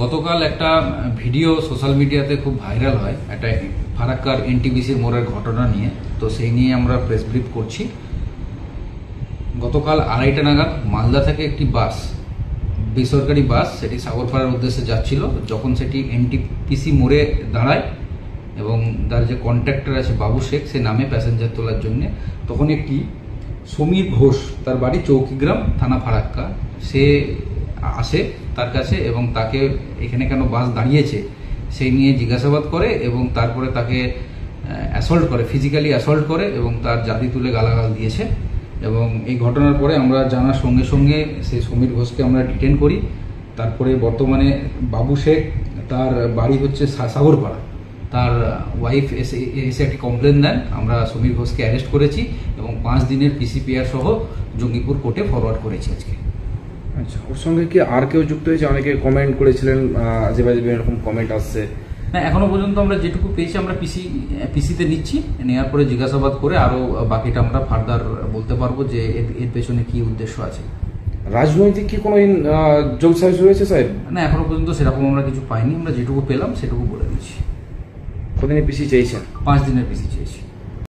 গতকাল একটা video social মিডিয়াতে খুব ভাইরাল হয়, একটা ফারাক্কার এনটিপিসির মোড়ের ঘটনা নিয়ে। তো সেই নিয়ে আমরা প্রেস ব্রিফ করছি। গতকাল 2:30 নাগাদ মালদা থেকে একটি বাস, বেসরকারি বাস, সেটি সাগরপাড়ার উদ্দেশ্যে যাচ্ছিল। যখন সেটি এনটিপিসি মোড়ে দাঁড়ায় এবং তার যে কন্ট্রাক্টর আছে বাবু শেখ, সে নামে প্যাসেঞ্জার তোলার জন্য, তখন একটি সমীর ঘোষ, তার বাড়ি চৌকিগ্রাম, থানা ফারাক্কা, সে আসে তার কাছে এবং তাকে এখানে কেন বাস দাঁড়িয়েছে সেই নিয়ে জিজ্ঞাসাবাদ করে এবং তারপরে তাকে অ্যাসল্ট করে, ফিজিক্যালি অ্যাসল্ট করে এবং তার জাতি তুলে গালাগাল দিয়েছে। এবং এই ঘটনার পরে আমরা জানার সঙ্গে সঙ্গে সেই সমীর ঘোষকে আমরা ডিটেন করি। তারপরে বর্তমানে বাবু শেখ, তার বাড়ি হচ্ছে সাগরপাড়া, তার ওয়াইফ এসে একটি কমপ্লেন দেন। আমরা সমীর ঘোষকে অ্যারেস্ট করেছি এবং 5 দিনের পিসিপিআর সহ জঙ্গিপুর কোর্টে ফরওয়ার্ড করেছি আজকে। আচ্ছা, ওর সঙ্গে কি আর কেউ যুক্ত হয়েছে? অনেকে কমেন্ট করেছিলেন, আজে বাজে এরকম কমেন্ট আসছে। না, এখনো পর্যন্ত আমরা যেটুকু পেয়েছি আমরা পিসিতে নিচ্ছি, নেওয়ার পরে জিজ্ঞাসাবাদ করে আরো বাকিটা আমরা ফার্দার বলতে পারবো যে এর পেছনে কি উদ্দেশ্য আছে। রাজনৈতিক কি কোনো যোগসাজশ রয়েছে স্যার? না, এখনো পর্যন্ত সেরকম আমরা কিছু পাইনি। আমরা যেটুকু পেলাম সেটুকু বলে দিচ্ছি। কতদিনের পিসি চাইছেন? 5 দিনের পিসি চেয়েছি।